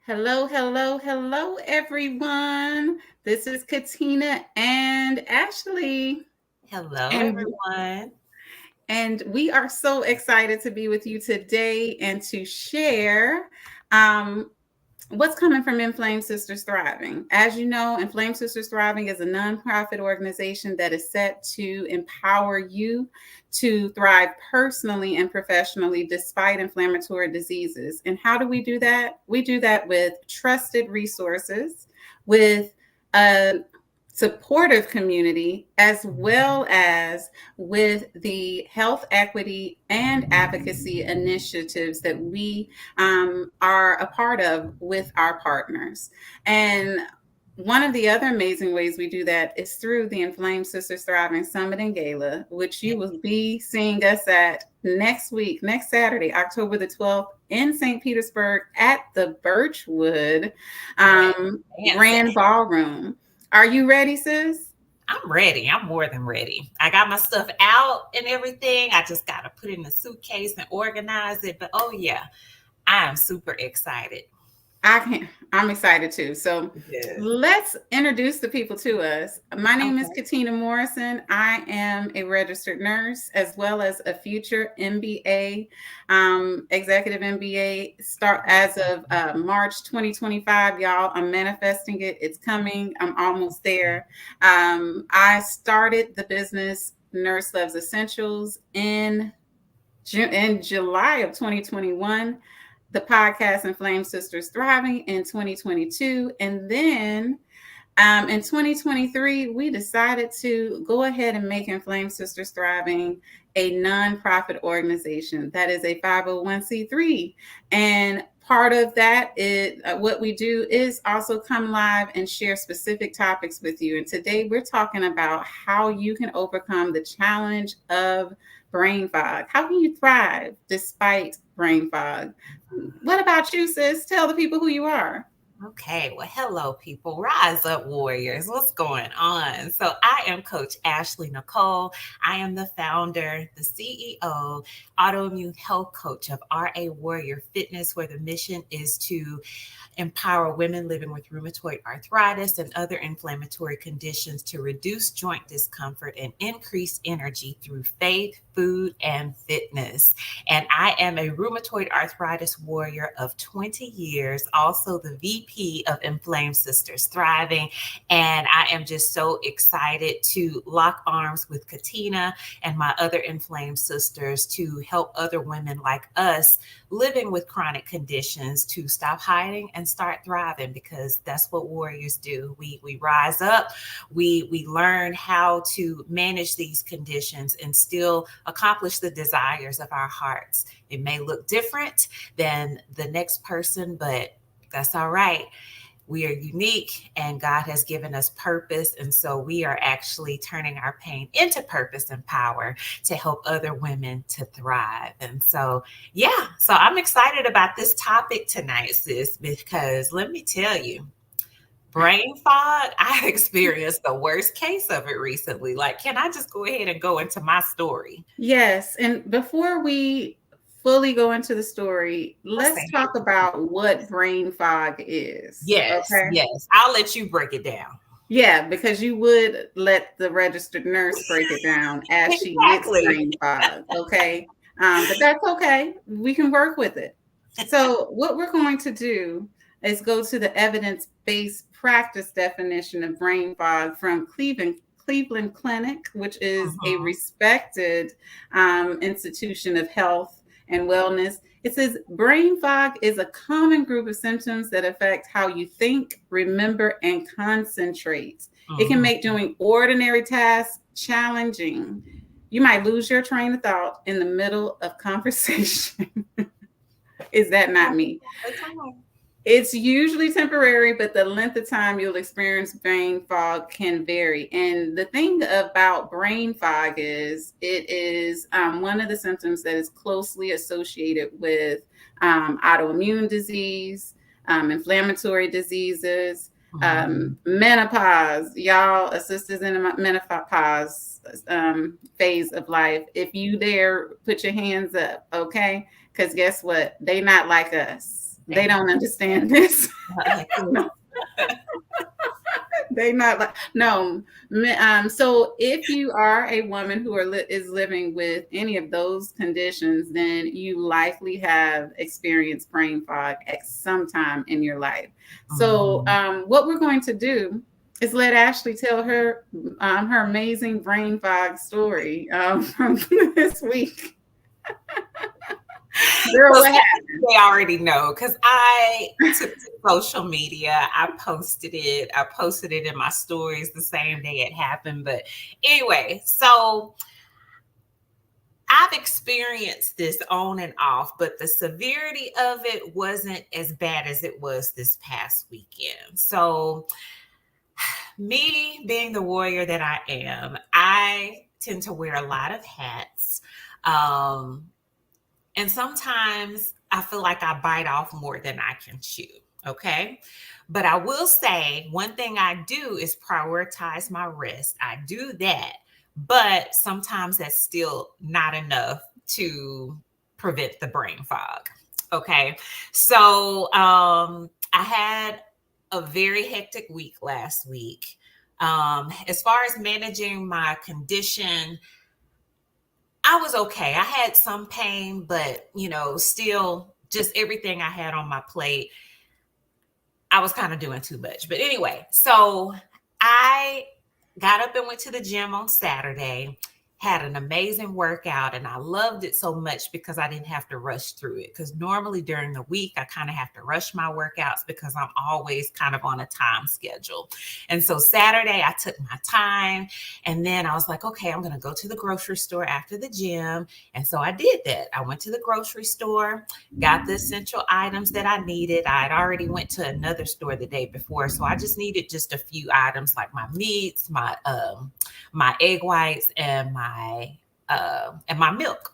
Hello, hello, hello, everyone. This is Katina and Ashley, Hello, and everyone. we are so excited to be with you today and to share um, what's coming from Inflame Sisters Thriving. As you know, Inflame Sisters Thriving is a nonprofit organization that is set to empower you to thrive personally and professionally despite inflammatory diseases. And how do we do that? We do that with trusted resources, with a supportive community, as well as with the health equity and advocacy initiatives that we are a part of with our partners. And one of the other amazing ways we do that is through the Inflamed Sisters Thriving Summit and Gala, which you will be seeing us at next week, next Saturday, October the 12th in St. Petersburg at the Birchwood Yes, Grand dancing. Ballroom. Are you ready, sis? I'm ready. I'm more than ready. I got my stuff out and everything. I just got to put it in the suitcase and organize it. But oh, yeah, I am super excited. I'm excited too. So Yes. let's introduce the people to us. My name is Okay. Katina Morrison. I am a registered nurse as well as a future MBA, executive MBA start as of March 2025. Y'all, I'm manifesting it. It's coming. I'm almost there. I started the business Nurse Loves Essentials in July of 2021, the podcast Inflame Sisters Thriving in 2022. And then in 2023, we decided to go ahead and make Inflame Sisters Thriving a nonprofit organization that is a 501c3. And part of that is what we do is also come live and share specific topics with you. And today we're talking about how you can overcome the challenge of brain fog. How can you thrive despite brain fog? What about you, sis? Tell the people who you are. Okay, well, hello, people. Rise up, warriors. What's going on? So, I am Coach Ashley Nicole. I am the founder, the CEO, autoimmune health coach of RA Warrior Fitness, where the mission is to empower women living with rheumatoid arthritis and other inflammatory conditions to reduce joint discomfort and increase energy through faith, food, and fitness. And I am a rheumatoid arthritis warrior of 20 years, also the VP of Inflamed Sisters Thriving. And I am just so excited to lock arms with Katina and my other inflamed sisters to help other women like us living with chronic conditions to stop hiding and start thriving, because that's what warriors do. We rise up, we learn how to manage these conditions and still accomplish the desires of our hearts. It may look different than the next person, but that's all right. We are unique and God has given us purpose. And so we are actually turning our pain into purpose and power to help other women to thrive. And so, yeah, so I'm excited about this topic tonight, sis, because let me tell you, brain fog, I experienced the worst case of it recently. Like, can I just go ahead and go into my story? Yes. And before we fully go into the story, Let's let's say, talk about what brain fog is. yes, Okay. yes. I'll let you break it down. Yeah, because you would let the registered nurse break it down as she gets Exactly. brain fog. Okay. But that's okay. We can work with it. So, what we're going to do is go to the evidence based practice definition of brain fog from Cleveland Clinic, which is a Mhm. respected institution of health and wellness. It says brain fog is a common group of symptoms that affect how you think, remember, and concentrate. It can make Mhm. doing ordinary tasks challenging. You might lose your train of thought in the middle of conversation. Is that not me? The time. It's usually temporary, but the length of time you'll experience brain fog can vary. And the thing about brain fog is it is one of the symptoms that is closely associated with autoimmune disease, inflammatory diseases, Mhm. menopause. Y'all, sisters in the menopause phase of life, if you dare, put your hands up, okay? Because guess what? They not like us. They don't understand this. not like this. They not like no. So if you are a woman who is living with any of those conditions, then you likely have experienced brain fog at some time in your life. So Mhm. what we're going to do is let Ashley tell her amazing brain fog story from this week. Girl, So what they already know because I took to social media. I posted it. I posted it in my stories the same day it happened. But anyway, so I've experienced this on and off, but the severity of it wasn't as bad as it was this past weekend. So, me being the warrior that I am, I tend to wear a lot of hats. Um, and sometimes I feel like I bite off more than I can chew. Okay. But I will say one thing I do is prioritize my rest. I do that. But sometimes that's still not enough to prevent the brain fog. Okay. So I had a very hectic week last week. As far as managing my condition, I was okay. I had some pain, but still just everything I had on my plate, I was kind of doing too much. But anyway, so I got up and went to the gym on Saturday, had an amazing workout, and I loved it so much because I didn't have to rush through it. Because normally during the week, I kind of have to rush my workouts because I'm always kind of on a time schedule. And so Saturday, I took my time, and then I was like, okay, I'm going to go to the grocery store after the gym. And so I did that. I went to the grocery store, got the essential items that I needed. I had already went to another store the day before, so I just needed just a few items like my meats, my egg whites, and my milk.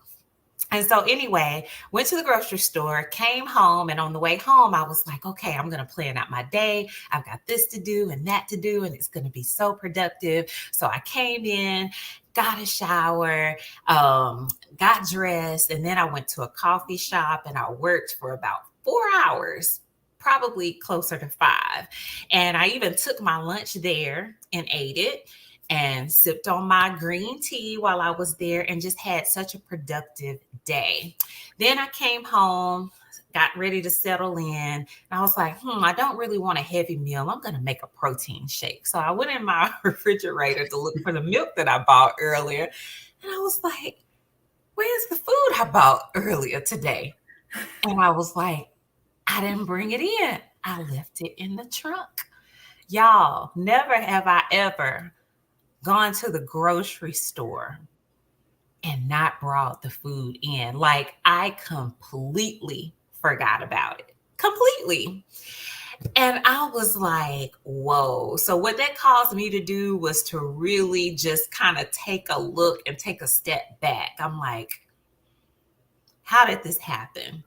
And so anyway, went to the grocery store, came home, and on the way home, I was like, okay, I'm going to plan out my day. I've got this to do and that to do, and it's going to be so productive. So I came in, got a shower, got dressed, and then I went to a coffee shop and I worked for about 4 hours, probably closer to 5. And I even took my lunch there and ate it and sipped on my green tea while I was there and just had such a productive day. Then I came home, got ready to settle in, and I was like, I don't really want a heavy meal. I'm going to make a protein shake. So I went in my refrigerator to look for the milk that I bought earlier. And I was like, where's the food I bought earlier today? And I was like, I didn't bring it in. I left it in the trunk. Y'all, never have I ever gone to the grocery store and not brought the food in. Like I completely forgot about it. Completely. And I was like, whoa. So what that caused me to do was to really just kind of take a look and take a step back. I'm like, how did this happen?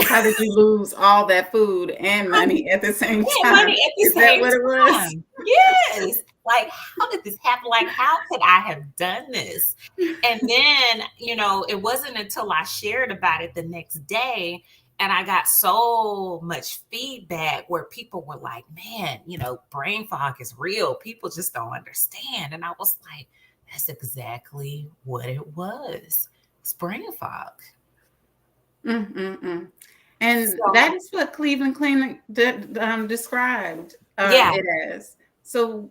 How did you lose all that food and money at the same And time? money at the Is that same what it was? time. Yes. Like, how did this happen? Like, how could I have done this? And then, it wasn't until I shared about it the next day and I got so much feedback where people were like, man, brain fog is real. People just don't understand. And I was like, that's exactly what it was. It's brain fog. Mm-mm-mm. And So, that is what Cleveland Clinic described yeah. it as. So,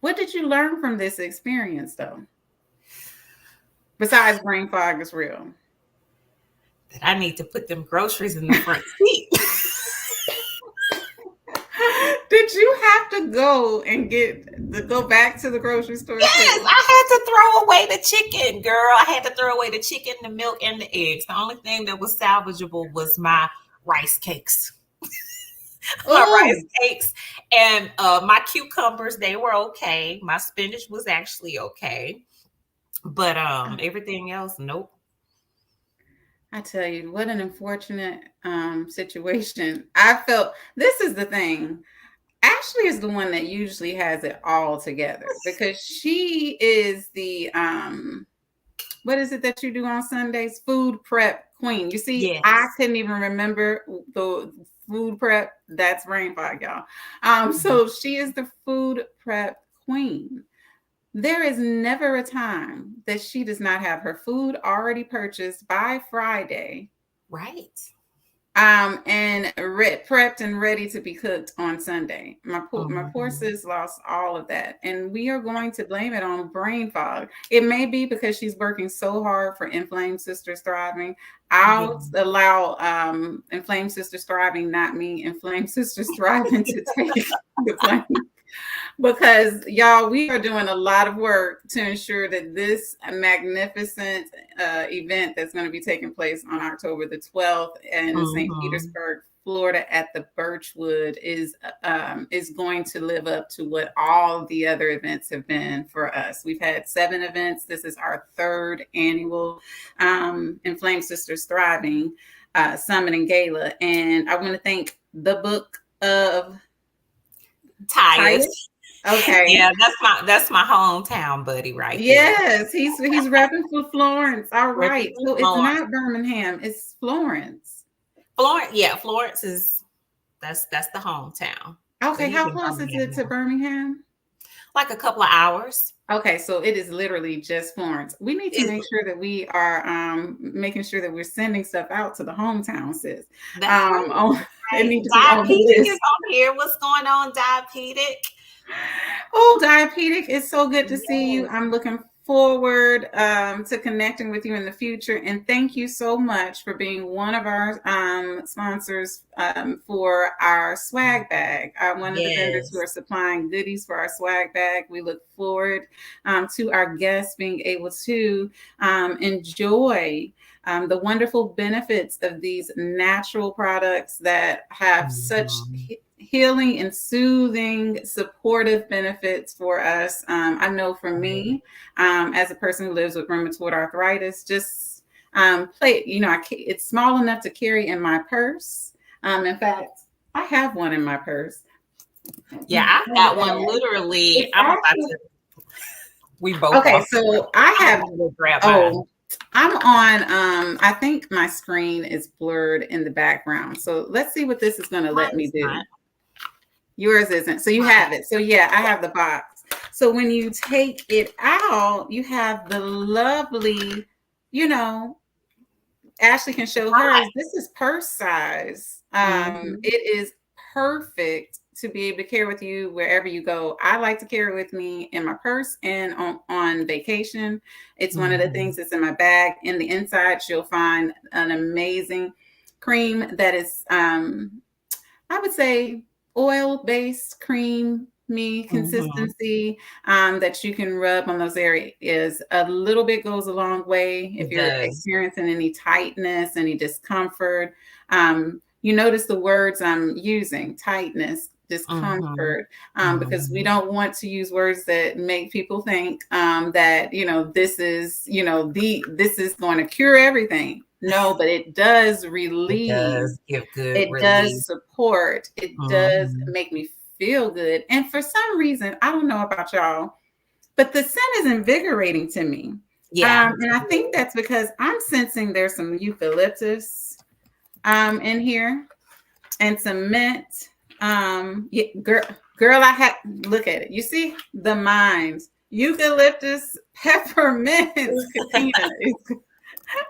what did you learn from this experience, though? Besides brain fog is real. That I need to put them groceries in the front seat. Did you have to go back to the grocery store Yes, too? I had to throw away the chicken, girl. I had to throw away the chicken, the milk, and the eggs. The only thing that was salvageable was my rice cakes. My Oh, rice cakes and my cucumbers, they were okay. My spinach was actually okay. But everything else, nope. I tell you, what an unfortunate situation. I felt this is the thing. Ashley is the one that usually has it all together because she is the what is it that you do on Sundays? Food prep queen. You see, I Yes. couldn't even remember the food prep. That's brain fog, y'all. Mhm. So she is the food prep queen. There is never a time that she does not have her food already purchased by Friday, Right. and prepped and ready to be cooked on Sunday. My poor Mhm. sis lost all of that, and we are going to blame it on brain fog. It may be because she's working so hard for Inflamed Sisters Thriving. Yeah. I'll allow Inflamed Sisters Thriving, not me, Inflamed Sisters Thriving, to take the blame, because y'all, we are doing a lot of work to ensure that this magnificent event that's going to be taking place on October the 12th in St. Mhm. Petersburg, Florida, at the Birchwood is going to live up to what all the other events have been for us. We've had 7 events. This is our 3rd annual Inflamed Sisters Thriving Summit and Gala, and I want to thank the Book of Tyus. Titus. Okay. Yeah, that's my hometown buddy right there. Yes, he's repping for Florence. All Repping right. for So it's Florence. not Birmingham, it's Florence. Florence, yeah, Florence is that's the hometown. But Okay, he's how in close is Birmingham it to now. Birmingham? Like a couple of hours. Okay, so it is literally just Florence. We need to Is make sure that we are making sure that we're sending stuff out to the hometown, sis. that's right. It Right. needs to be on the Diabetic is list. on here. What's going on, Diabetic? Oh, Diapetic, it's so good to see you. Yes. I'm looking forward to connecting with you in the future. And thank you so much for being one of our sponsors for our swag bag. One of the vendors who Yes. are supplying goodies for our swag bag. We look forward to our guests being able to enjoy the wonderful benefits of these natural products that have such Mhm. healing and soothing, supportive benefits for us. I know for Right. me, as a person who lives with rheumatoid arthritis, just it's small enough to carry in my purse. In fact, I have one in my purse. Yeah, In I've my got one bag. literally. It's I'm about actually to. We both okay. are. So I I'm have. about to go grab mine. Oh, I'm on. I think my screen is blurred in the background. So let's see what this is going to Mine let me is do. not. Yours isn't. So you have it. So yeah, I have the box. So when you take it out, you have the lovely, you know, Ashley can show hers. This is purse size. Mm-hmm. It is perfect to be able to carry with you wherever you go. I like to carry with me in my purse and on vacation. It's one of the Mm-hmm. things that's in my bag. In the inside, you'll find an amazing cream that is I would say oil-based cream me Mm-hmm. consistency that you can rub on those areas. A little bit goes a long way if It you're does. experiencing any tightness, any discomfort. You notice the words I'm using: tightness, Mm-hmm. discomfort, because we Mm-hmm. don't want to use words that make people think that this is going to cure everything. No, but it does It relieve, does give good it relief. does support, it does Mm-hmm. make me feel good. And for some reason, I don't know about y'all, but the scent is invigorating to me. Yeah. And I think that's because I'm sensing there's some eucalyptus in here and some mint. Yeah, girl, I had look at it. You see the mind, eucalyptus, peppermint, Katina.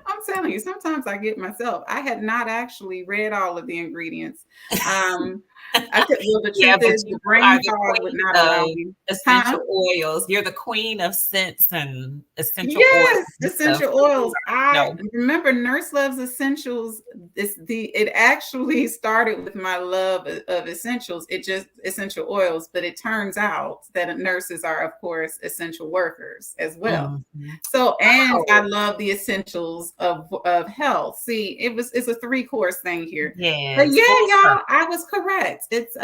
I'm telling you, sometimes I get myself. I had not actually read all of the ingredients. Um, the Yeah, truth but is, you the brain are the fog would queen not allow of me. Huh? essential oils. You're the queen of scents and essential oils Yes, and stuff. essential So you oils. I already know. remember Nurse Loves Essentials. It actually started with my love of essentials. It just essential oils, but it turns out that nurses are, of course, essential workers as well. Mhm. So, and I Oh, love the essentials of health. See, it's a 3 course thing here. But yes, yeah, full y'all, circle. I was correct. It's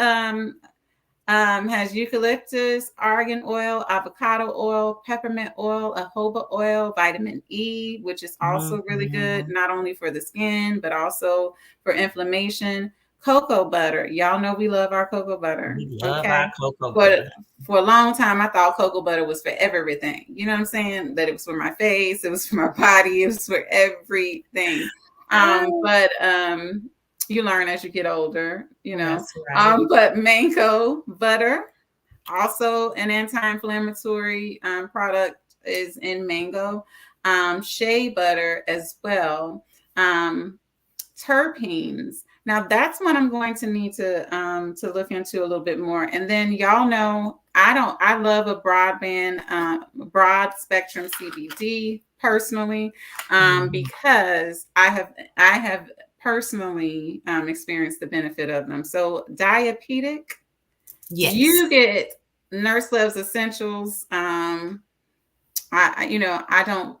has eucalyptus, argan oil, avocado oil, peppermint oil, jojoba oil, vitamin E, which is also really good, Mhm. not only for the skin, but also for inflammation. Cocoa butter. Y'all know we love our cocoa butter. We love our Okay. cocoa But butter. for a long time, I thought cocoa butter was for everything. You know what I'm saying? That it was for my face, it was for my body, it was for everything. Oh, But you learn as you get older, you know. that's right. But mango butter, also an anti-inflammatory product, is in mango. Shea butter as well. Um, Terpenes. Now that's what I'm going to need to look into a little bit more. And then y'all know I love a broad spectrum CBD personally, Mhm. because I have personally experienced the benefit of them. So diabetic, Yes. you get Nurse Loves Essentials. I don't.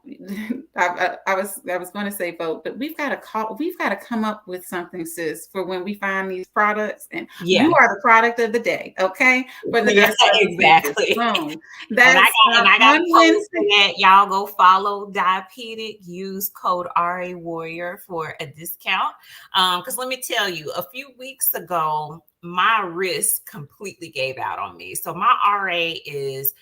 I was going to say vote, but we've got to call. We've got to come up with something, sis, for when we find these products. And you Yeah. are the product of the day, okay? For the Yeah, Nurse Loves Essentials. exactly. Boom. And That's I got on a post for Wednesday. that. Y'all go follow Diapetic. Use code RA Warrior for a discount. Because let me tell you, a few weeks ago, my wrist completely gave out on me. So my RA is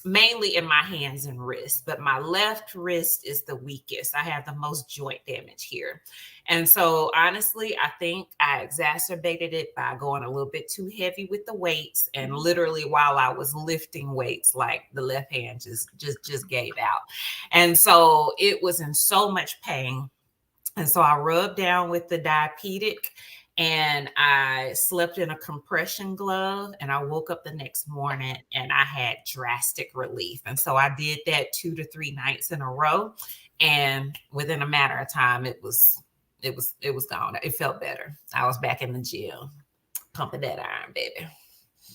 mainly in my hands and wrists, but my left wrist is the weakest. I have the most joint damage here. And so honestly, I think I exacerbated it by going a little bit too heavy with the weights. And literally while I was lifting weights, like the left hand just gave out. And so it was in so much pain. And so I rubbed down with the diabetic and I slept in a compression glove and I woke up the next morning and I had drastic relief. And so I did that 2 to 3 nights in a row. And within a matter of time, it was gone. It felt better. I was back in the gym, pumping that iron, baby.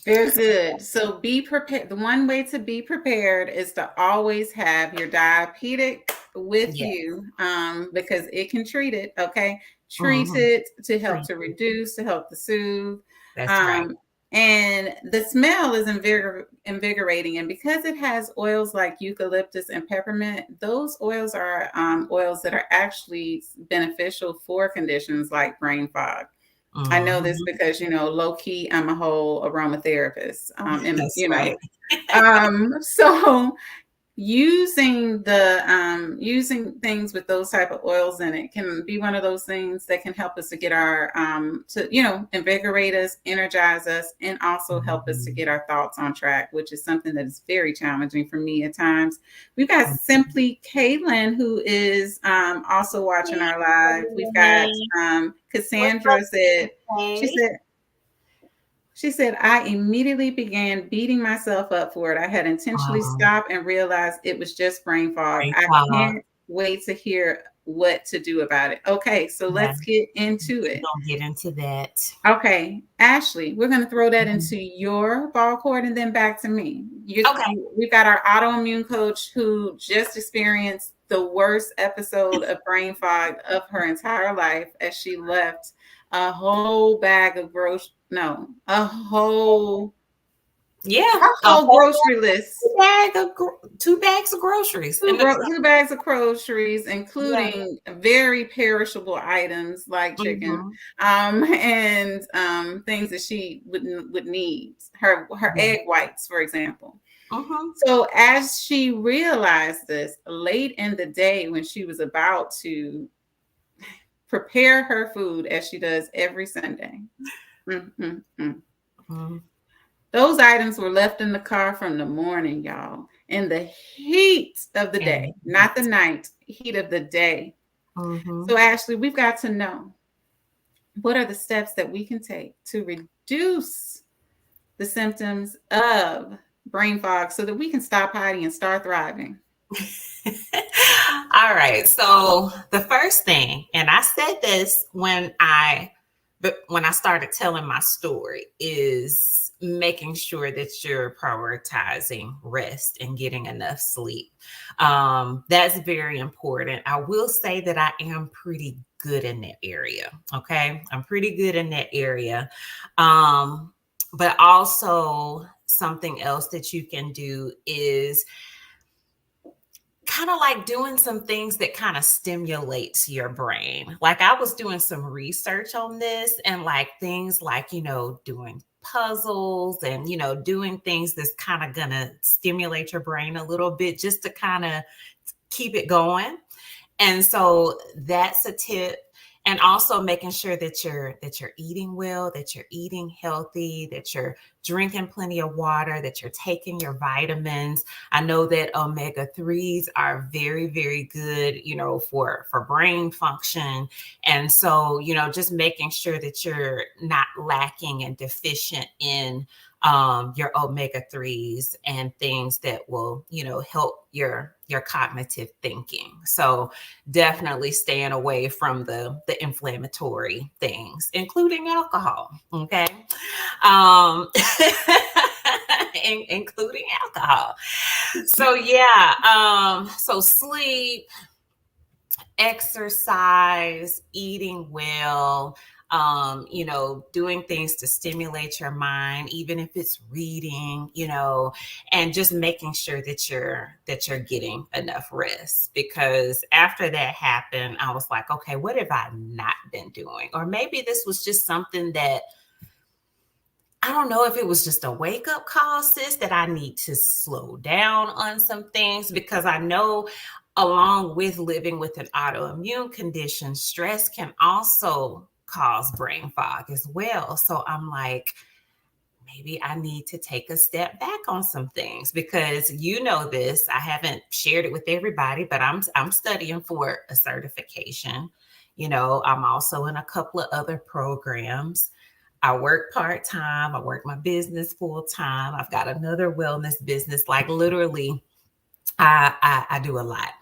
Very good. So be prepared. The one way to be prepared is to always have your diabetic with Yeah. you, because it can treat it. Okay, treat Hmm. it to help to reduce, to help to soothe. That's right. Um, and the smell is invigorating, and because it has oils like eucalyptus and peppermint, those oils are oils that are actually beneficial for conditions like brain fog. I know this Hmm. because, low key, I'm a whole aromatherapist. And That's right. so using things with those type of oils in it can be one of those things that can help us to get our to invigorate us, energize us, and also help us to Mhm. get our thoughts on track, which is something that is very challenging for me at times. We've got Mhm. Simply Caitlin, who is also watching our live. We've got Hey, what's up, Cassandra said, she Hey? said she said, I immediately began beating myself up for it. I had intentionally Um, stopped and realized it was just brain fog. Great I talk. can't wait to hear what to do about it. Okay, so Yeah, let's get into we're it. gonna get into that. Okay, Ashley, we're going to throw that Mhm. into your ball court and then back to me. Okay. We've got our autoimmune coach who just experienced the worst episode of brain fog of her entire life as she left a whole bag of no, Yeah, a a whole whole grocery list. bag of 2 bags of groceries in the truck. 2 bags of groceries, Yeah. including very perishable items like chicken, Mhm. and things that she would need. Her Yeah. egg whites, for example. Mhm. So as she realized this late in the day, when she was about to prepare her food, as she does every Sunday, mm, mm, mm, Mhm. those items were left in the car from the morning, y'all, in the heat of the And day, not the night, heat of the day. mhm. So, Ashley, we've got to know, what are the steps that we can take to reduce the symptoms of brain fog so that we can stop hiding and start thriving? All right. So the first thing, and I said this when I started telling my story, is making sure that you're prioritizing rest and getting enough sleep. That's very important. I will say that I am pretty good in that area. Okay. I'm pretty good in that area. Um, but also something else that you can do is kind of like doing some things that kind of stimulates your brain. Like I was doing some research on this, and like things like, doing puzzles and, doing things that's kind of gonna stimulate your brain a little bit just to kind of keep it going. And so that's a tip. And also making sure that you're eating well, that you're eating healthy, that you're drinking plenty of water, that you're taking your vitamins. I know that omega 3s are very, very good, for brain function. And so, just making sure that you're not lacking and deficient in your omega 3s and things that will, help your cognitive thinking. So definitely staying away from the inflammatory things, including alcohol. Okay. Um, including alcohol. So yeah. So sleep, exercise, eating well, doing things to stimulate your mind, even if it's reading, and just making sure that you're getting enough rest. Because after that happened, I was like, okay, what have I not been doing? Or maybe this was just something that I don't know if it was just a wake up call, sis, that I need to slow down on some things, because I know along with living with an autoimmune condition, stress can also cause brain fog as well. So I'm like, maybe I need to take a step back on some things, because this, I haven't shared it with everybody, but I'm studying for a certification. I'm also in a couple of other programs. I work part time. I work my business full time. I've got another wellness business. Like literally, I do a lot.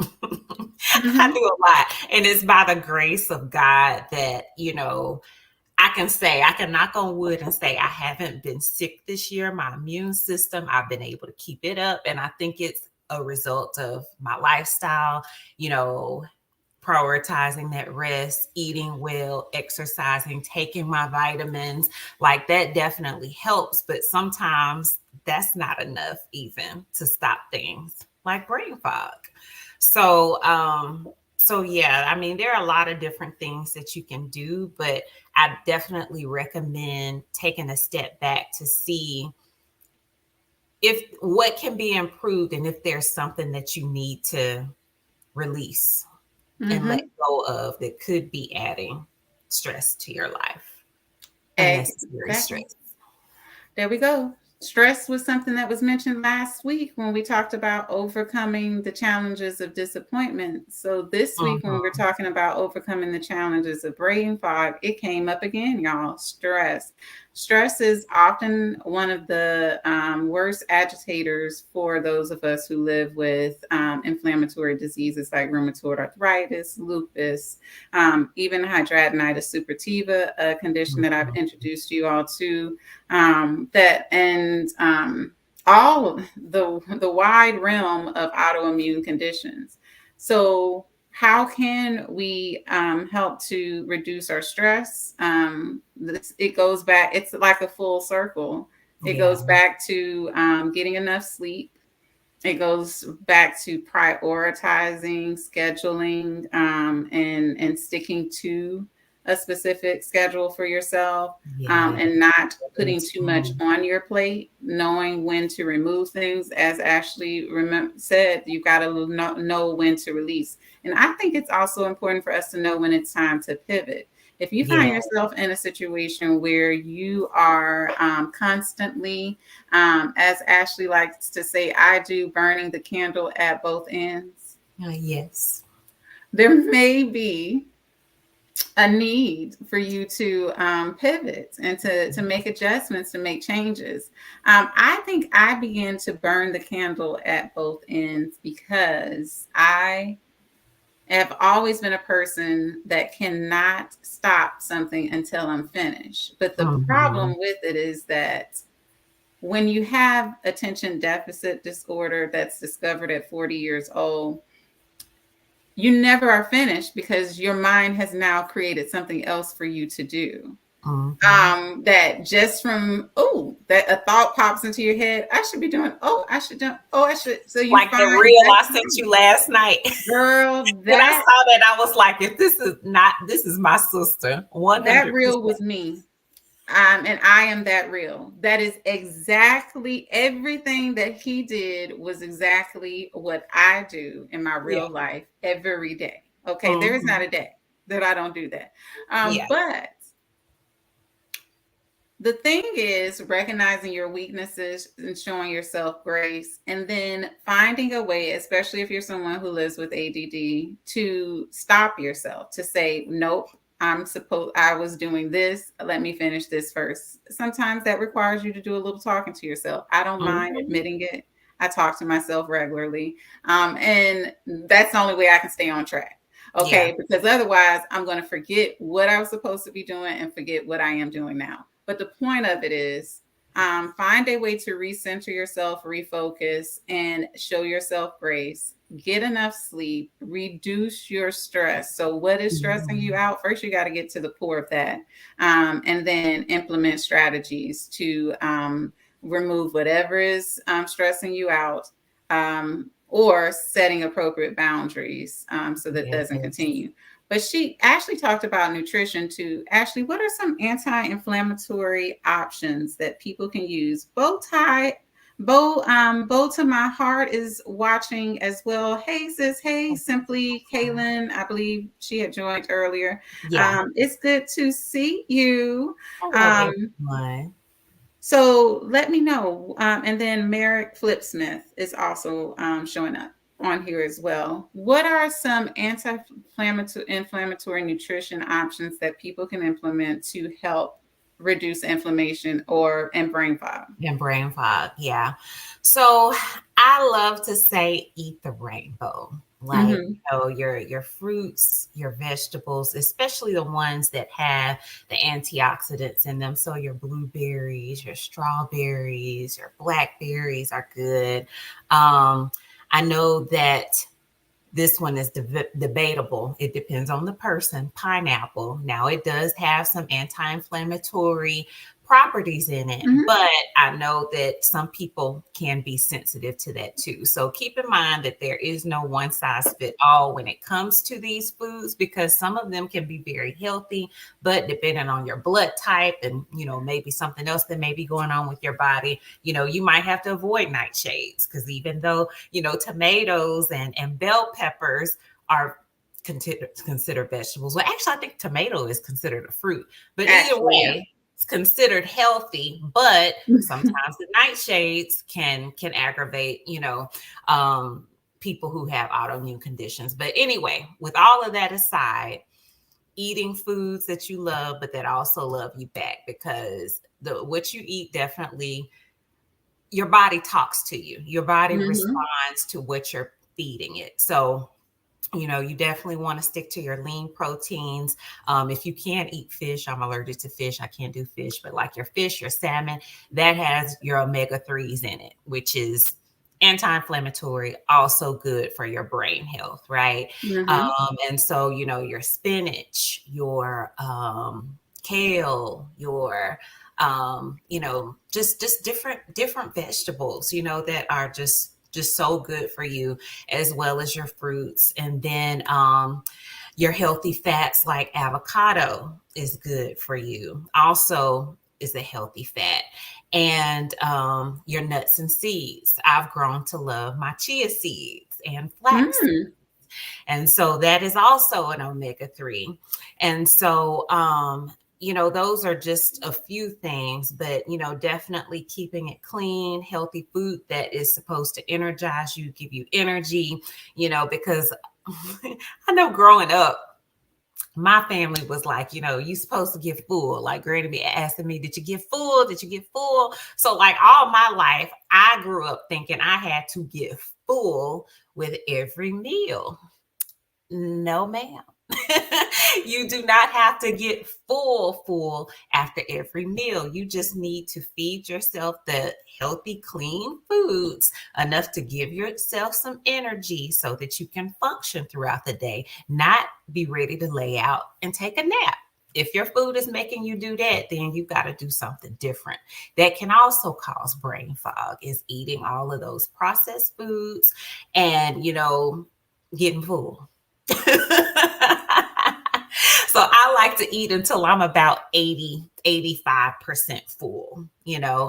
I Mm-hmm. do a lot, and it's by the grace of God that I can knock on wood and say I haven't been sick this year. My immune system, I've been able to keep it up, and I think it's a result of my lifestyle. You know, prioritizing that rest, eating well, exercising, taking my vitamins, like that definitely helps. But sometimes that's not enough even to stop things like brain fog. So yeah, I mean, there are a lot of different things that you can do, but I definitely recommend taking a step back to see if what can be improved and if there's something that you need to release and let Mm-hmm. go of that could be adding stress to your life, unnecessary Exactly. stress. There we go. Stress was something that was mentioned last week when we talked about overcoming the challenges of disappointment. So this week, when we're Mhm. talking about overcoming the challenges of brain fog, it came up again, y'all. Stress. Stress is often one of the worst agitators for those of us who live with inflammatory diseases like rheumatoid arthritis, lupus, even hidradenitis suppurativa, a condition that I've Mhm. introduced you all to, that and all the wide realm of autoimmune conditions. So how can we help to reduce our stress? It goes back, it's like a full circle. It Yeah. goes back to getting enough sleep. It goes back to prioritizing, scheduling, and sticking to a specific schedule for yourself, Yeah. and not putting too much Routine. on your plate, knowing when to remove things. As Ashley said, you got to know when to release. And I think it's also important for us to know when it's time to pivot. If you find Yeah. yourself in a situation where you are constantly, as Ashley likes to say, I do, burning the candle at both ends, Yes. there may be a need for you to pivot and to make adjustments, to make changes. I think I began to burn the candle at both ends because I have always been a person that cannot stop something until I'm finished. But the Mhm. problem with it is that when you have attention deficit disorder that's discovered at 40 years old, you never are finished because your mind has now created something else for you to do. That just from, that a thought pops into your head, I should be doing, I should. So you Like the find reel I sent that's you last night. girl, When I that saw that, I was like, if this is not, this is my sister, that 100%. reel was me. And I am that real. That is exactly everything that he did was exactly what I do in my Yeah. real life every day. Okay. There is not Mhm. a day that I don't do that. Yeah. But the thing is recognizing your weaknesses and showing yourself grace, and then finding a way, especially if you're someone who lives with ADD, to stop yourself, to say, nope, I was doing this. Let me finish this first. Sometimes that requires you to do a little talking to yourself. I don't mind Mhm. admitting it. I talk to myself regularly. And that's the only way I can stay on track. Yeah. Okay. Because otherwise, I'm going to forget what I was supposed to be doing and forget what I am doing now. But the point of it is, find a way to recenter yourself, refocus, and show yourself grace. Get enough sleep, reduce your stress. So, what is stressing you Mhm. out? First, you got to get to the core of that, and then implement strategies to remove whatever is stressing you out, or setting appropriate boundaries so that doesn't Yes. continue. But Ashley talked about nutrition too. Ashley, what are some anti-inflammatory options that people can use? Bow to my heart is watching as well. Hey sis, hey Simply Kaylin, I believe she had joined earlier. Yeah. It's good to see you. Hello, Um, everyone. so let me know. And then Merrick Flipsmith is also showing up on here as well. What are some anti-inflammatory nutrition options that people can implement to help reduce inflammation and brain fog? And brain fog. Yeah. So I love to say eat the rainbow. Like, Mm-hmm. your fruits, your vegetables, especially the ones that have the antioxidants in them. So your blueberries, your strawberries, your blackberries are good. I know that this one is debatable. It depends on the person. Pineapple. Now, it does have some anti inflammatory properties in it, Mm-hmm. but I know that some people can be sensitive to that too. So keep in mind that there is no one size fit all when it comes to these foods, because some of them can be very healthy, but depending on your blood type and, maybe something else that may be going on with your body, you might have to avoid nightshades, because even though, tomatoes and bell peppers are considered vegetables. Well, actually, I think tomato is considered a fruit, but either Actually, yeah. way, it's considered healthy. But sometimes the nightshades can aggravate, people who have autoimmune conditions. But anyway, with all of that aside, eating foods that you love, but that also love you back, because what you eat definitely, your body talks to you. Your body Mm-hmm. responds to what you're feeding it. So, you definitely want to stick to your lean proteins. If you can't eat fish, I'm allergic to fish. I can't do fish, but like your fish, your salmon, that has your omega-3s in it, which is anti-inflammatory, also good for your brain health, right? Mm-hmm. And so, your spinach, your kale, your just different vegetables, that are just so good for you, as well as your fruits. And then your healthy fats like avocado is good for you. Also is a healthy fat. And your nuts and seeds. I've grown to love my chia seeds and flax. Mm-hmm. And so that is also an omega-3. And so, those are just a few things, but, definitely keeping it clean, healthy food that is supposed to energize you, give you energy, because I know growing up, my family was like, you supposed to get full. Like Granny be asking me, did you get full? Did you get full? So like all my life, I grew up thinking I had to get full with every meal. No, ma'am. You do not have to get full after every meal. You just need to feed yourself the healthy, clean foods enough to give yourself some energy so that you can function throughout the day, not be ready to lay out and take a nap. If your food is making you do that, then you got to do something different. That can also cause brain fog, is eating all of those processed foods and, getting full. So I like to eat until I'm about 80, 85% full,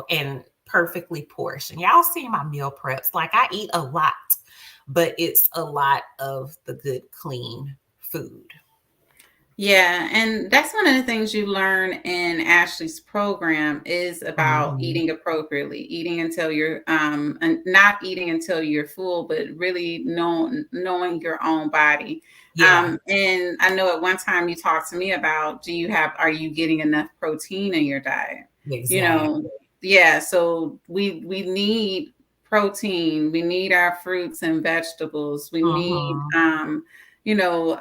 and perfectly portioned. Y'all see my meal preps. Like, I eat a lot, but it's a lot of the good, clean food. Yeah, and that's one of the things you learn in Ashley's program is about Mhm. eating appropriately, eating until you're and not eating until you're full, but really knowing your own body. Yeah, And I know at one time you talked to me about are you getting enough protein in your diet? You know, exactly. yeah, so we need protein, we need our fruits and vegetables, we need Mhm. you know,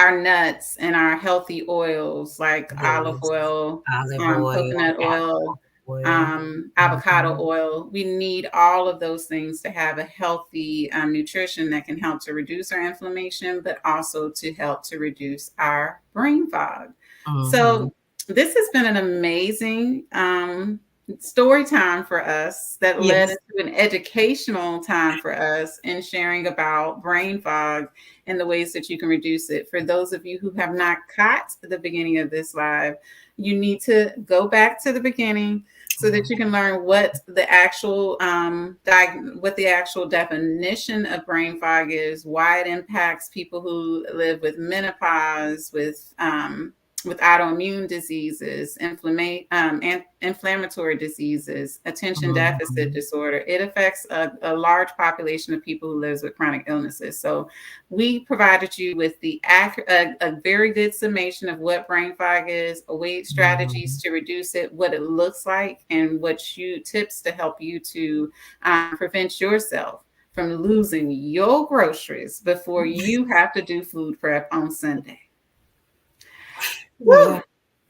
our nuts and our healthy oils like olive Yes. oil, Olive oil, coconut oil, oil. avocado Mhm. oil. We need all of those things to have a healthy nutrition that can help to reduce our inflammation, but also to help to reduce our brain fog. Mhm. So, this has been an amazing story time for us that led Yes. into an educational time for us in sharing about brain fog and the ways that you can reduce it. For those of you who have not caught the beginning of this live, you need to go back to the beginning so that you can learn what the actual definition of brain fog is, why it impacts people who live with menopause, with autoimmune diseases, inflammatory diseases, attention deficit Mhm. disorder. It affects a large population of people who lives with chronic illnesses. So we provided you with a very good summation of what brain fog is, weight strategies Mhm. to reduce it, what it looks like, and tips to help you to prevent yourself from losing your groceries before you have to do food prep on Sunday. Yeah. Woo!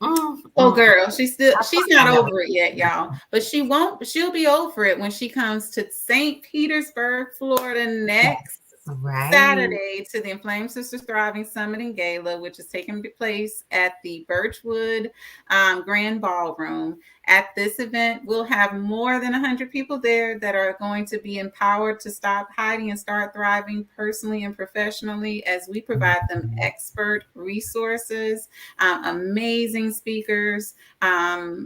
Mm, Oh, mm, mm. girl, I she's put my not notes over it yet, y'all. together. But she won't. She'll be over it when she comes to St. Petersburg, Florida next That's right. Saturday to the Inflamed Sisters Thriving Summit and Gala, which is taking place at the Birchwood Grand Ballroom. At this event, we'll have more than 100 people there that are going to be empowered to stop hiding and start thriving personally and professionally as we provide them Mhm. expert resources, amazing speakers,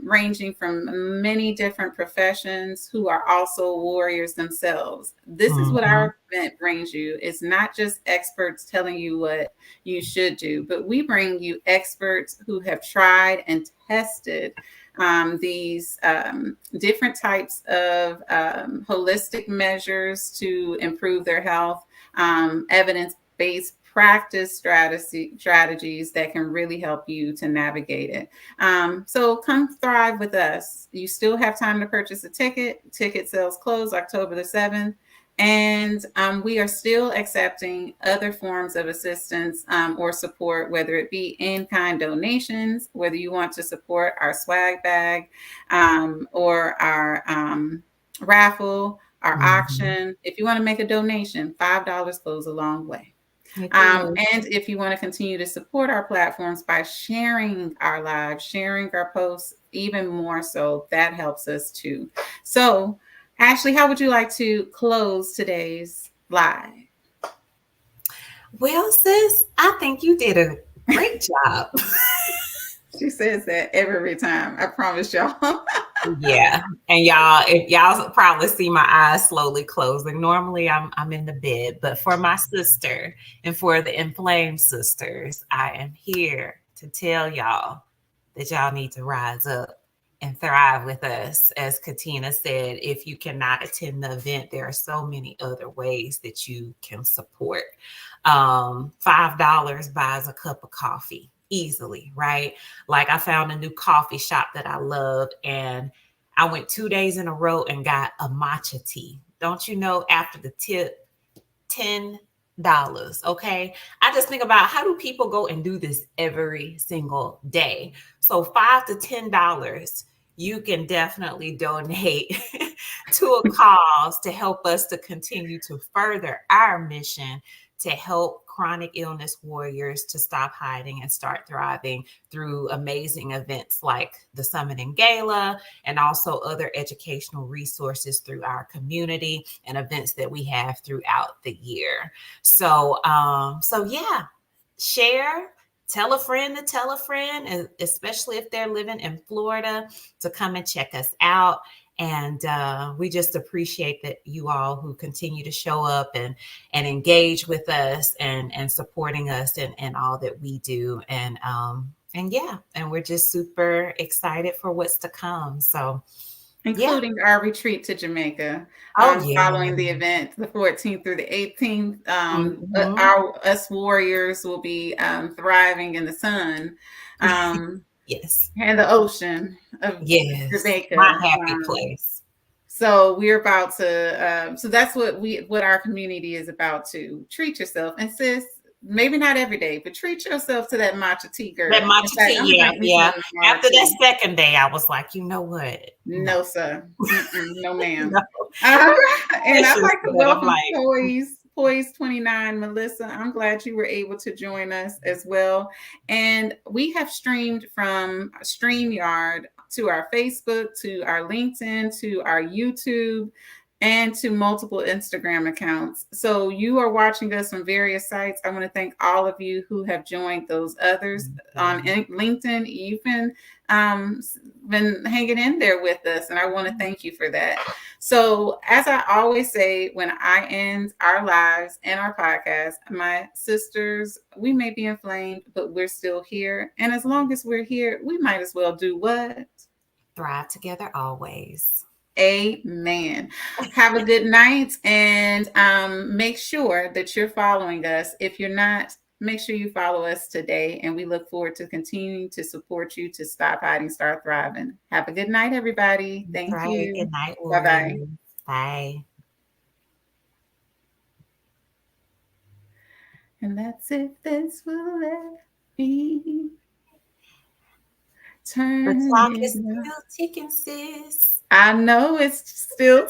ranging from many different professions who are also warriors themselves. This is what Mhm. our event brings you. It's not just experts telling you what you should do, but we bring you experts who have tried and tested these different types of holistic measures to improve their health, evidence based practice strategies that can really help you to navigate it. So come thrive with us. You still have time to purchase a ticket. Ticket sales close October the 7th. And we are still accepting other forms of assistance or support, whether it be in kind donations, whether you want to support our swag bag or our raffle, our Mhm. auction. If you want to make a donation, $5 goes a long way. It does. And if you want to continue to support our platforms by sharing our lives, sharing our posts, even more so, that helps us too. So, Ashley, how would you like to close today's live? Well, sis, I think you did a great job. She says that every time. I promise y'all. Yeah. And y'all, if y'all probably see my eyes slowly closing. Normally I'm in the bed, but for my sister and for the inflamed sisters, I am here to tell y'all that y'all need to rise up and thrive with us. As Katina said, if you cannot attend the event, there are so many other ways that you can support. $5 buys a cup of coffee easily, right? Like, I found a new coffee shop that I loved, and I went 2 days in a row and got a matcha tea. Don't you know, after the tip, $10. Okay. I just think about, how do people go and do this every single day? So $5 to $10, you can definitely donate to a cause to help us to continue to further our mission to help chronic illness warriors to stop hiding and start thriving through amazing events like the Summit and Gala, and also other educational resources through our community and events that we have throughout the year. So yeah, share, tell a friend to tell a friend, especially if they're living in Florida, to come and check us out. And we just appreciate that you all who continue to show up and engage with us and supporting us and all that we do. And yeah, and we're just super excited for what's to come. So yeah. including our retreat to Jamaica, Oh yeah. following the event, the 14th through the 18th. Mhm. Us warriors will be thriving in the sun Yes. and the ocean of Yes. My Jamaica. happy place. So we're about to. So that's what our community is about. To treat yourself, and sis, maybe not every day, but treat yourself to that matcha tea, That girl. In matcha fact, I'm tea, gonna yeah, make me yeah. some tomorrow After that too. second day, I was like, you know what? No, No, sir. No, no. ma'am. It Uh, was and I'd delicious, like to but I'm welcome like, Poise 29, Melissa. I'm glad you were able to join us as well. And we have streamed from StreamYard to our Facebook, to our LinkedIn, to our YouTube, and to multiple Instagram accounts. So you are watching us on various sites. I want to thank all of you who have joined those others on LinkedIn, even been hanging in there with us, and I want to thank you for that. So, as I always say, when I end our lives and our podcast, my sisters, we may be inflamed, but we're still here. And as long as we're here, we might as well do what? thrive together always. Amen. Have a good night, and make sure that you're following us. If you're not, make sure you follow us today, and we look forward to continuing to support you to stop hiding, start thriving. Have a good night, everybody. That's Thank right. you. Good night, Bye bye. warriors. Bye. And that's if this will ever be. The Turn clock it is up. still ticking, sis. I know it's still